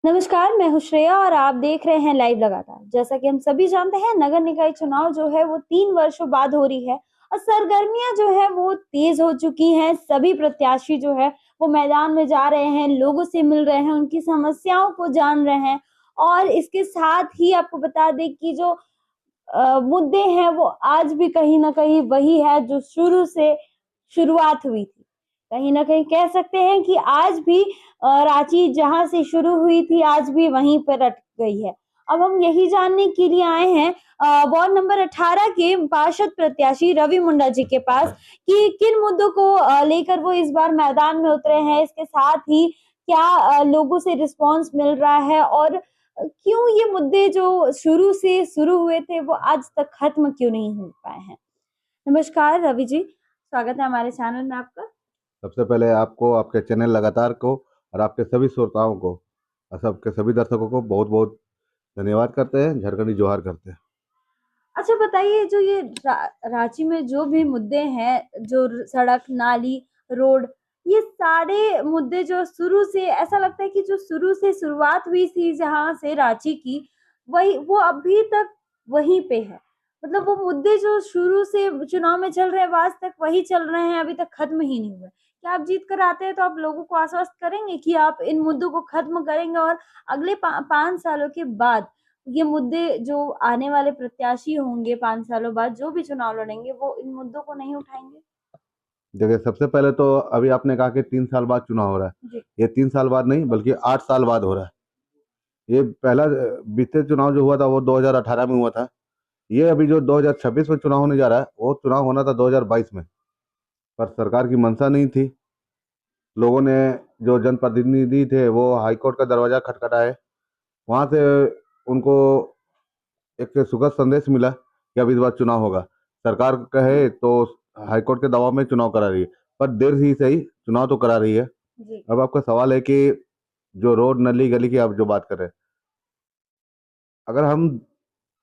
नमस्कार, मैं हूँ श्रेया और आप देख रहे हैं लाइव लगातार। जैसा कि हम सभी जानते हैं, नगर निकाय चुनाव जो है वो 3 वर्षों बाद हो रही है और सरगर्मियाँ जो है वो तेज़ हो चुकी हैं। सभी प्रत्याशी जो है वो मैदान में जा रहे हैं, लोगों से मिल रहे हैं, उनकी समस्याओं को जान रहे हैं और इसके साथ ही आपको बता दें कि जो मुद्दे हैं वो आज भी कहीं न कहीं वही है जो शुरू से शुरुआत हुई थी। कहीं न कहीं कह सकते हैं कि आज भी रांची जहाँ से शुरू हुई थी आज भी वहीं पर अटक गई है। अब हम यही जानने के लिए आए हैं वार्ड नंबर 18 के पार्षद प्रत्याशी रवि मुंडा जी के पास कि किन मुद्दों को लेकर वो इस बार मैदान में उतरे हैं। इसके साथ ही क्या लोगों से रिस्पॉन्स मिल रहा है और क्यों ये मुद्दे जो शुरू से शुरू हुए थे वो आज तक खत्म क्यों नहीं हो पाए हैं? नमस्कार रवि जी, स्वागत है हमारे चैनल में आपका। सबसे पहले आपको, आपके चैनल लगातार को और आपके सभी श्रोताओं को और सबके सभी दर्शकों को बहुत बहुत धन्यवाद करते हैं, झारखंडी जोहार करते हैं। अच्छा बताइए जो ये रांची में जो भी मुद्दे हैं, जो सड़क, नाली, रोड, ये सारे मुद्दे जो शुरू से ऐसा लगता है कि जो शुरू से शुरुआत हुई थी जहाँ से रांची की, वही वो अभी तक वहीं पे है। मतलब वो मुद्दे जो शुरू से चुनाव में चल रहे हैं, वो आज तक वही चल रहे हैं, अभी तक खत्म ही नहीं हुए। क्या आप जीत कर आते हैं तो आप लोगों को आश्वस्त करेंगे कि आप इन मुद्दों को खत्म करेंगे और अगले 5 सालों के बाद ये मुद्दे जो आने वाले प्रत्याशी होंगे 5 सालों बाद जो भी चुनाव लड़ेंगे वो इन मुद्दों को नहीं उठाएँगे? देखिए, सबसे पहले तो अभी आपने कहा कि 3 साल बाद चुनाव हो रहा है। जी। ये 3 साल बाद नहीं बल्कि 8 साल बाद हो रहा है। ये पहला बीते चुनाव जो हुआ था वो 2018 में हुआ था। ये अभी जो 2026 में चुनाव होने जा रहा है वो चुनाव होना था 2022 में, पर सरकार की मंशा नहीं थी। लोगों ने, जो जनप्रतिनिधि थे, वो हाईकोर्ट का दरवाजा खटखटाए। वहाँ से उनको एक सुखद संदेश मिला कि अब इस बार चुनाव होगा। सरकार कहे तो हाईकोर्ट के दबाव में चुनाव करा रही है, पर देर ही सही चुनाव तो करा रही है। जी। अब आपका सवाल है कि जो रोड, नली गली की आप जो बात कर रहे हैं, अगर हम,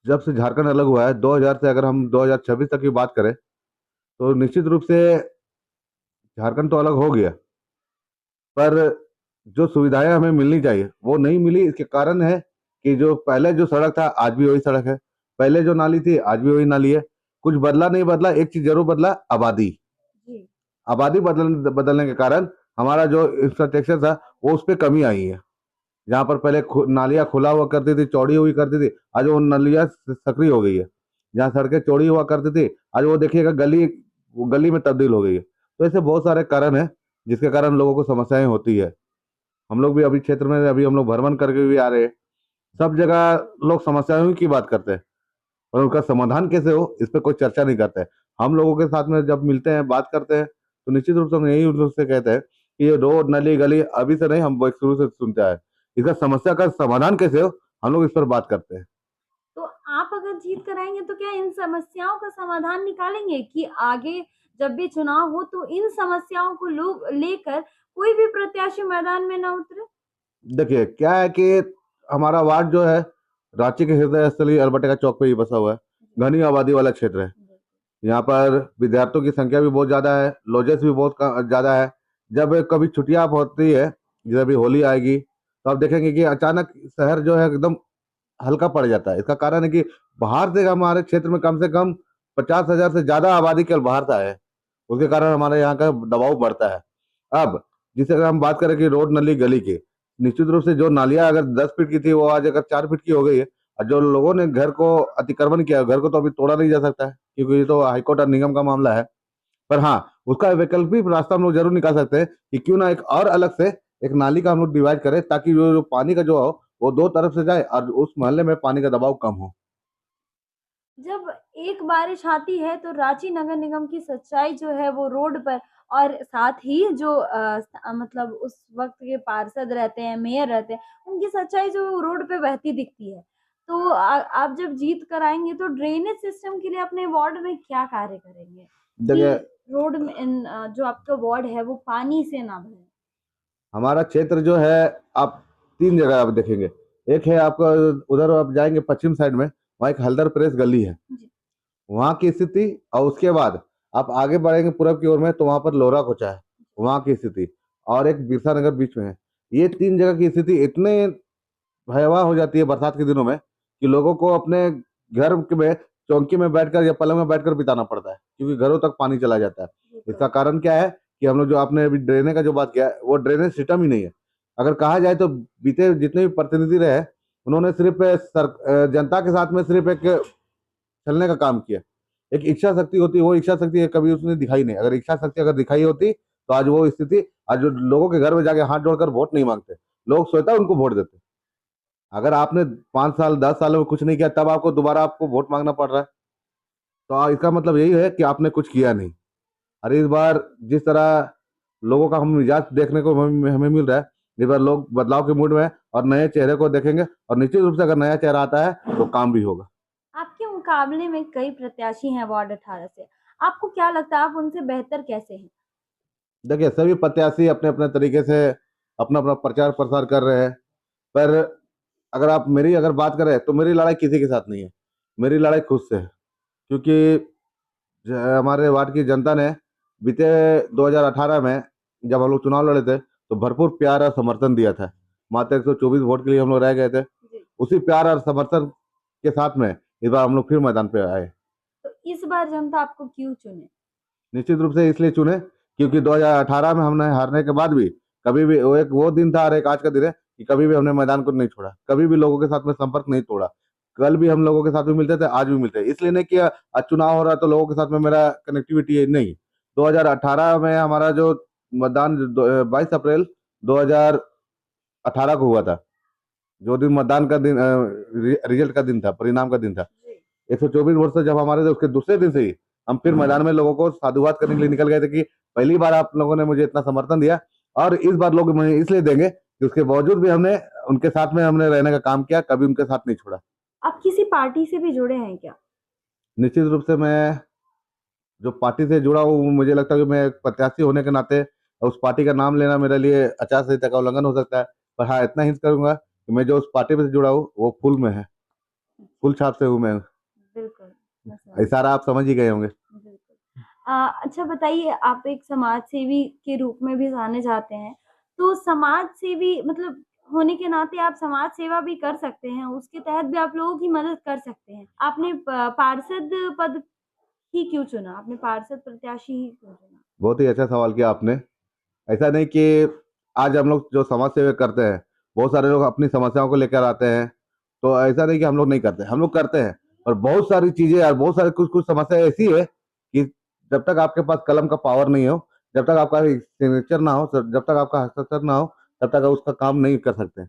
जब से झारखंड अलग हुआ है 2000 से, अगर हम 2026 तक की बात करें तो निश्चित रूप से झारखंड तो अलग हो गया, पर जो सुविधाएं हमें मिलनी चाहिए वो नहीं मिली। इसके कारण है कि जो पहले जो सड़क था आज भी वही सड़क है, पहले जो नाली थी आज भी वही नाली है। कुछ बदला नहीं, बदला एक चीज जरूर बदला, आबादी। जी। आबादी बदलने के कारण हमारा जो इंफ्रास्ट्रक्चर था वो उस पर कमी आई है। जहाँ पर पहले नालियाँ खुला हुआ करती थी, चौड़ी हुई करती थी, आज वो नालियाँ सक्रिय हो गई है। जहाँ सड़कें चौड़ी हुआ करती थी आज वो देखिएगा गली, वो गली में तब्दील हो गई है। तो ऐसे बहुत सारे कारण हैं जिसके कारण लोगों को समस्याएं होती है। हम लोग भी अभी क्षेत्र में, अभी हम लोग भ्रमण करके भी आ रहे हैं। सब जगह लोग समस्याओं की बात करते हैं और उनका समाधान कैसे हो इस पे कोई चर्चा नहीं करते हैं। हम लोगों के साथ में जब मिलते हैं, बात करते हैं, तो निश्चित रूप से हम यही उनसे कहते हैं कि ये रोड, नली गली अभी से नहीं, हम वो एक शुरू से सुनते आए। इसका समस्या का समाधान कैसे हो, हम लोग इस पर बात करते हैं। तो आप अगर जीत कर आएँगे तो क्या इन समस्याओं का समाधान निकालेंगे कि आगे जब भी चुनाव हो तो इन समस्याओं को लोग लेकर कोई भी प्रत्याशी मैदान में ना उतरे? देखिए क्या है कि हमारा वार्ड जो है रांची के हृदय स्थली अल्बर्टा चौक पे ही बसा हुआ है। घनी आबादी वाला क्षेत्र है। जी। यहाँ पर विद्यार्थियों की संख्या भी बहुत ज़्यादा है, लॉजेस भी बहुत ज़्यादा है। जब कभी छुट्टियाँ होती है, जैसे अभी होली आएगी, तो आप देखेंगे कि अचानक शहर जो है एकदम हल्का पड़ जाता है। इसका कारण है कि बाहर से हमारे क्षेत्र में कम से कम 50,000 से ज़्यादा आबादी केवल बाहर से आए हैं। उसके कारण हमारे यहाँ का दबाव बढ़ता है। अब जिसे अगर हम बात करें कि रोड, नली गली की, निश्चित रूप से जो नालियाँ अगर 10 फीट की थी वो आज अगर 4 फीट की हो गई है। और जो लोगों ने घर को अतिक्रमण किया, घर को तो अभी तोड़ा नहीं जा सकता है क्योंकि ये तो हाईकोर्ट और निगम का मामला है। पर हाँ, उसका वैकल्पिक रास्ता हम लोग जरूर निकाल सकते हैं कि क्यों ना एक और अलग से एक नाली का हम लोग डिवाइड करें, ताकि जो पानी का जो हो वो दो तरफ से जाए और उस मोहल्ले में पानी का दबाव कम हो। जब एक बारिश आती है तो रांची नगर निगम की सच्चाई जो है वो रोड पर और साथ ही जो मतलब उस वक़्त के पार्षद रहते हैं, मेयर रहते हैं, उनकी सच्चाई जो रोड पे बहती दिखती है। तो आप जब जीत कर आएँगे तो ड्रेनेज सिस्टम के लिए अपने वार्ड में क्या कार्य करेंगे देखिए, कि रोड में जो आपका वार्ड है वो पानी से ना भरे? हमारा क्षेत्र जो है, आप 3 जगह आप देखेंगे। एक है आपका, उधर आप जाएँगे पश्चिम साइड में, वहाँ एक हल्दर प्रेस गली है। जी। वहाँ की स्थिति, और उसके बाद आप आगे बढ़ेंगे पूरब की ओर में तो वहाँ पर लोहरा कोचा है, वहाँ की स्थिति, और एक बिरसा नगर बीच में है। ये 3 जगह की स्थिति इतने भयावह हो जाती है बरसात के दिनों में कि लोगों को अपने घर में चौकी में बैठकर या पलंग में बैठकर बिताना पड़ता है क्योंकि घरों तक पानी चला जाता है। इसका बिल्कुल। कारण क्या है कि हम लोग जो आपने अभी ड्रेनेज का जो बात किया है वो ड्रेनेज सिस्टम ही नहीं है। अगर कहा जाए तो बीते जितने भी प्रतिनिधि रहे उन्होंने सिर्फ जनता के साथ में सिर्फ एक चलने का काम किया। एक इच्छा शक्ति होती है, वो इच्छा शक्ति कभी उसने दिखाई नहीं। अगर इच्छा शक्ति अगर दिखाई होती तो आज वो स्थिति, आज जो लोगों के घर में जाके हाथ जोड़कर वोट नहीं मांगते, लोग स्वतः उनको वोट देते। अगर आपने 5 साल 10 साल में कुछ नहीं किया तब आपको दोबारा आपको वोट मांगना पड़ रहा है, तो इसका मतलब यही है कि आपने कुछ किया नहीं। और इस बार जिस तरह लोगों का हम मिजाज देखने को हमें हमें मिल रहा है, इस बार लोग बदलाव के मूड में हैं और नए चेहरे को देखेंगे और निश्चित रूप से अगर नया चेहरा आता है तो काम भी होगा। आपके मुकाबले में कई प्रत्याशी हैं वार्ड 18 से। आपको क्या लगता है आप उनसे बेहतर कैसे हैं? देखिए, सभी प्रत्याशी अपने अपने तरीके से अपना अपना प्रचार प्रसार कर रहे हैं, पर अगर आप मेरी अगर बात करें तो मेरी लड़ाई किसी के साथ नहीं है, मेरी लड़ाई खुद से है। क्योंकि हमारे वार्ड की जनता ने बीते 2018 में जब हम लोग चुनाव लड़े थे तो भरपूर प्यार और समर्थन दिया था। मात्र 124 वोट के लिए हम लोग रह गए थे। जी। उसी प्यार और समर्थन के साथ में इस बार हम लोग फिर मैदान पे आए। तो इस बार जनता आपको क्यों चुने? निश्चित रूप से इसलिए चुने क्योंकि 2018 में हमने हारने के बाद भी कभी भी वो दिन था और एक आज का दिन है कि कभी भी हमने मैदान को नहीं छोड़ा, कभी भी लोगों के साथ में संपर्क नहीं तोड़ा। कल भी हम लोगों के साथ में मिलते थे, आज भी मिलते हैं। इसलिए नहीं कि आज चुनाव हो रहा है तो लोगों के साथ में मेरा कनेक्टिविटी है, नहीं। 2018 में हमारा जो मतदान 22 अप्रैल 2018 को हुआ था, जो दिन मतदान का दिन रिजल्ट का दिन था, परिणाम का दिन था। 124 वर्ष से जब हमारे थे उसके दूसरे दिन से ही हम फिर मैदान में लोगों को साधुवाद करने के लिए निकल गए थे कि पहली बार आप लोगों ने मुझे इतना समर्थन दिया और इस बार लोग मुझे इसलिए देंगे कि उसके बावजूद भी हमने उनके साथ में हमने रहने का काम किया, कभी उनके साथ नहीं छोड़ा। आप किसी पार्टी से भी जुड़े हैं क्या? निश्चित रूप से मैं जो पार्टी से जुड़ा हूँ, मुझे लगता है कि मैं एक प्रत्याशी होने के नाते उस पार्टी का नाम लेना मेरे लिए आचार संहिता का उल्लंघन हो सकता है। पर हाँ, इतना हिंट करूंगा कि मैं जो उस पार्टी से जुड़ा हूँ वो फुल में है, फुल छाप से हूँ मैं। बिल्कुल, मैं समझ इशारा आप समझ ही गए होंगे। बिल्कुल। अच्छा बताइए आप एक समाज सेवी के रूप में भी जाने जाते हैं, तो समाज सेवी मतलब होने के नाते आप समाज सेवा भी कर सकते हैं, उसके तहत भी आप लोगों की मदद कर सकते हैं। आपने प पार्षद पद ही क्यों चुना? आपने पार्षद प्रत्याशी ही क्यों चुना? बहुत ही अच्छा सवाल किया आपने। ऐसा नहीं कि आज हम लोग जो समाज सेवा करते हैं, बहुत सारे लोग अपनी समस्याओं को लेकर आते हैं, तो ऐसा नहीं कि हम लोग नहीं करते, हम लोग करते हैं। और बहुत सारी चीजें और बहुत सारी कुछ कुछ समस्या ऐसी है कि जब तक आपके पास कलम का पावर नहीं हो, जब तक आपका सिग्नेचर ना हो, जब तक आपका हस्ताक्षर ना हो, तब तक आप उसका काम नहीं कर सकते।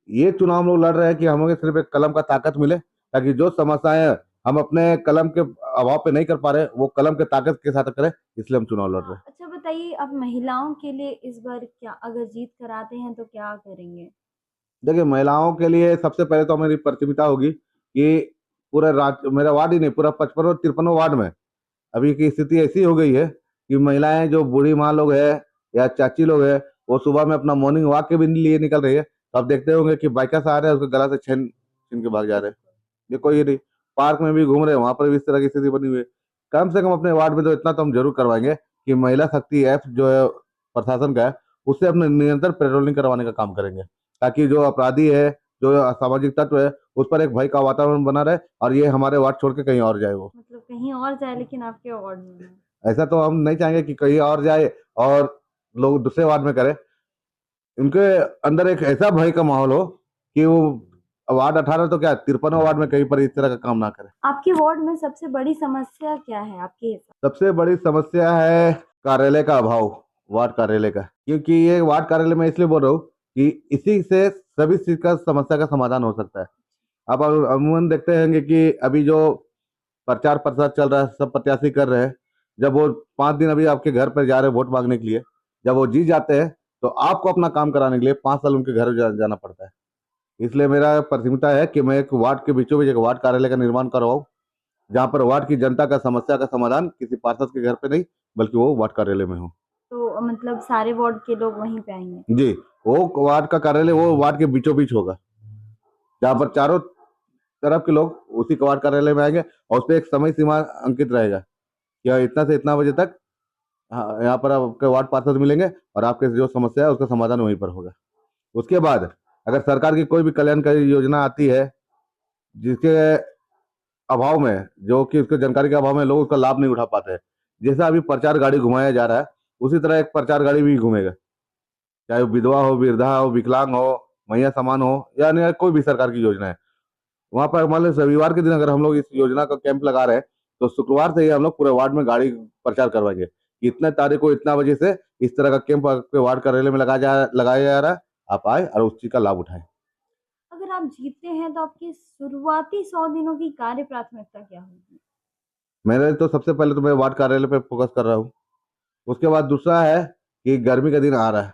ये चुनाव हम लोग लड़ रहे हैं कि हमें सिर्फ एक कलम का ताकत मिले, ताकि जो समस्याएं हम अपने कलम के अभाव पे नहीं कर पा रहे वो कलम के ताकत के साथ करें, इसलिए हम चुनाव लड़ रहे हैं। अच्छा बताइए आप महिलाओं के लिए इस बार क्या अगर जीत कराते हैं तो क्या करेंगे? देखिए, महिलाओं के लिए सबसे पहले तो मेरी प्राथमिकता होगी कि पूरा राज्य, मेरा वार्ड ही नहीं, पूरा 55 और 53 वार्ड में अभी की स्थिति ऐसी हो गई है कि महिलाएं जो बूढ़ी माँ लोग है या चाची लोग है, वो सुबह में अपना मॉर्निंग वॉक के भी लिए निकल रही है। तो आप देखते होंगे कि बाइकर्स आ रहे हैं, उसके गला से छीन छीन के भाग जा रहे हैं। ये कोई ये नहीं, पार्क में भी घूम रहे हैं, वहां पर भी इस तरह की स्थिति बनी हुई है। कम से कम अपने वार्ड में तो इतना तो हम जरूर करवाएंगे कि महिला शक्ति ऐप जो है प्रशासन का है, उससे अपने निरंतर पेट्रोलिंग करवाने का काम करेंगे, ताकि जो अपराधी है, जो असामाजिक तत्व है, उस पर एक भय का वातावरण बना रहे और ये हमारे वार्ड छोड़ के कहीं और जाए वो। मतलब कहीं और जाए लेकिन आपके वार्ड में ना। ऐसा तो हम नहीं चाहेंगे कि कहीं और जाए और लोग दूसरे वार्ड में करें। उनके अंदर एक ऐसा भय का माहौल हो कि वो वार्ड 18 तो क्या 53 वार्ड में कहीं पर इस तरह का काम ना करे। आपके वार्ड में सबसे बड़ी समस्या क्या है आपके हिसाब सबसे बड़ी समस्या है कार्यालय का अभाव, वार्ड कार्यालय का। क्योंकि ये वार्ड कार्यालय में इसलिए बोल रहा हूँ कि इसी से सभी चीज का समस्या का समाधान हो सकता है। आप अमूमन देखते होंगे कि अभी जो प्रचार प्रसार चल रहा है, सब प्रत्याशी कर रहे हैं। जब वो 5 दिन अभी आपके घर पर जा रहे हैं वोट मांगने के लिए, जब वो जीत जाते हैं तो आपको अपना काम कराने के लिए 5 साल उनके घर जाना पड़ता है। इसलिए मेरा प्राथमिकता है कि मैं एक वार्ड के बीचों बीच एक वार्ड कार्यालय का निर्माण करवाऊं, जहाँ पर वार्ड की जनता का समस्या का समाधान किसी पार्षद के घर पे नहीं, बल्कि वो वार्ड कार्यालय में हो। तो मतलब सारे वार्ड के लोग वहीं पे आएंगे? जी, वो वार्ड का कार्यालय वो वार्ड के बीचों बीच होगा, जहाँ पर चारों तरफ के लोग उसी वार्ड कार्यालय में आएंगे और उस पर एक समय सीमा अंकित रहेगा कि इतना से इतना बजे तक, हाँ, यहाँ पर आपके वार्ड पार्षद मिलेंगे और आपके जो समस्या है उसका समाधान वहीं पर होगा। उसके बाद अगर सरकार की कोई भी कल्याणकारी योजना आती है जिसके अभाव में, जो कि उसके जानकारी के अभाव में लोग उसका लाभ नहीं उठा पाते हैं, जैसा अभी प्रचार गाड़ी घुमाया जा रहा है उसी तरह एक प्रचार गाड़ी भी घूमेगा, चाहे वो विधवा हो, वृद्धा हो, विकलांग हो, महिला समान हो, या अन्य कोई भी सरकार की योजना है। वहां पर मान लो रविवार के दिन अगर हम लोग इस योजना का कैंप लगा रहे हैं तो शुक्रवार से ही हम लोग पूरे वार्ड में गाड़ी प्रचार करवाएंगे कि इतने तारीख को इतना बजे से इस तरह का कैंप आपके वार्ड कार्यालय में लगाया जा रहा है, आप आए और उस चीज का लाभ उठाएं। अगर आप जीतते हैं तो आपकी शुरुआती 100 दिनों की कार्य प्राथमिकता क्या होगी? मैंने तो सबसे पहले तो मैं वार्ड कार्यालय पे फोकस कर रहा हूँ। उसके बाद दूसरा है कि गर्मी का दिन आ रहा है,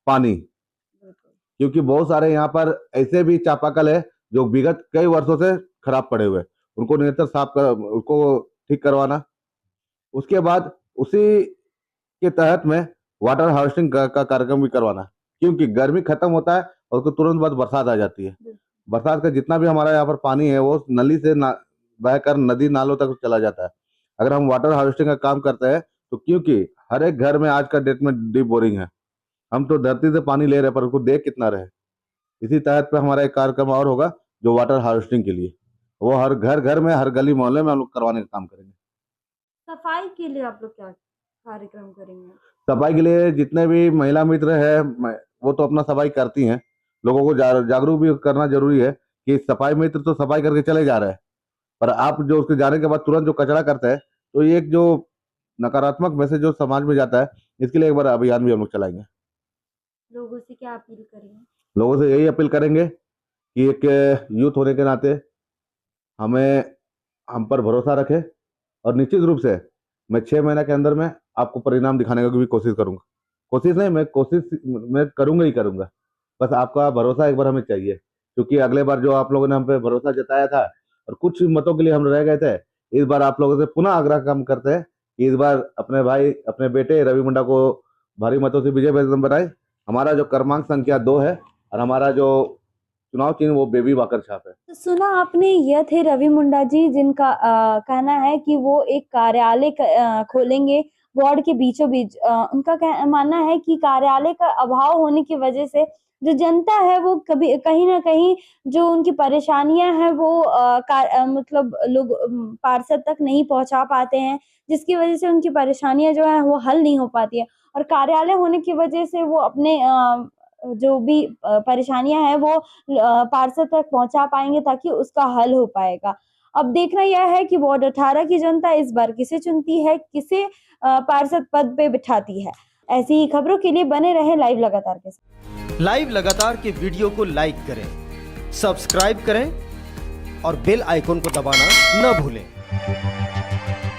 पानी, बिल्कुल। क्योंकि बहुत सारे यहाँ पर ऐसे भी चापाकल है जो विगत कई वर्षों से खराब पड़े हुए हैं, उनको निरंतर उनको ठीक करवाना। उसके बाद उसी के तहत में वाटर हार्वेस्टिंग का कार्यक्रम भी करवाना, क्योंकि गर्मी खत्म होता है और उसके तुरंत बाद बरसात आ जाती है। बरसात का जितना भी हमारा यहाँ पर पानी है वो नली से बहकर नदी नालों तक चला जाता है। अगर हम वाटर हार्वेस्टिंग का काम करते हैं तो, क्योंकि हर एक घर में आज का डेट में डीप बोरिंग है, हम तो धरती से पानी ले रहे हैं पर उसको देख कितना रहे। इसी तहत पे हमारा एक कार्यक्रम और होगा जो वाटर हार्वेस्टिंग के लिए, वो हर घर घर में, हर गली मोहल्ले में हम लोग करवाने का काम करेंगे। सफाई के लिए आप लोग क्या कार्यक्रम करेंगे? सफाई के लिए जितने भी महिला मित्र है वो तो अपना सफाई करती हैं, लोगों को जागरूक भी करना जरूरी है कि सफाई मित्र तो सफाई करके चले जा रहे हैं, पर आप जो उसके जाने के बाद तुरंत जो कचरा करते हैं तो ये एक जो नकारात्मक मैसेज जो समाज में जाता है, इसके लिए एक बार अभियान भी हम लोग चलाएंगे। लोगों से क्या अपील करेंगे? लोगों से यही अपील करेंगे कि एक यूथ होने के नाते हमें हम पर भरोसा रखें और निश्चित रूप से मैं 6 महीने के अंदर में आपको परिणाम दिखाने का भी कोशिश करूंगा। कोशिश नहीं, मैं करूंगा ही करूंगा। बस आपका भरोसा एक बार हमें चाहिए, क्योंकि अगले बार जो आप लोगों ने हम पे भरोसा जताया था और कुछ मतों के लिए हम रह गए थे, इस बार आप लोगों से पुनः आग्रह काम करते हैं कि इस बार अपने भाई, अपने बेटे रवि मुंडा को भारी मतों से विजय बनाए। हमारा जो क्रमांक संख्या 2 है और हमारा जो चुनाव चिन्ह वो बेबी वाकर छाप है। तो सुना आपने, यह थे रवि मुंडा जी, जिनका कहना है कि वो एक कार्यालय खोलेंगे वार्ड के बीचों बीच। उनका मानना है कि कार्यालय का अभाव होने की वजह से जो जनता है वो कभी कहीं ना कहीं जो उनकी परेशानियां हैं वो मतलब लोग पार्षद तक नहीं पहुंचा पाते हैं, जिसकी वजह से उनकी परेशानियां जो है वो हल नहीं हो पाती है। और कार्यालय होने की वजह से वो अपने जो भी परेशानियां हैं वो पार्षद तक पहुंचा पाएंगे ताकि उसका हल हो पाएगा। अब देखना यह है कि वार्ड 18 की जनता इस बार किसे चुनती है, किसे पार्षद पद पे बिठाती है। ऐसी ही खबरों के लिए बने रहे लाइव लगातार के साथ। लाइव लगातार के वीडियो को लाइक करें, सब्सक्राइब करें और बेल आइकन को दबाना न भूलें।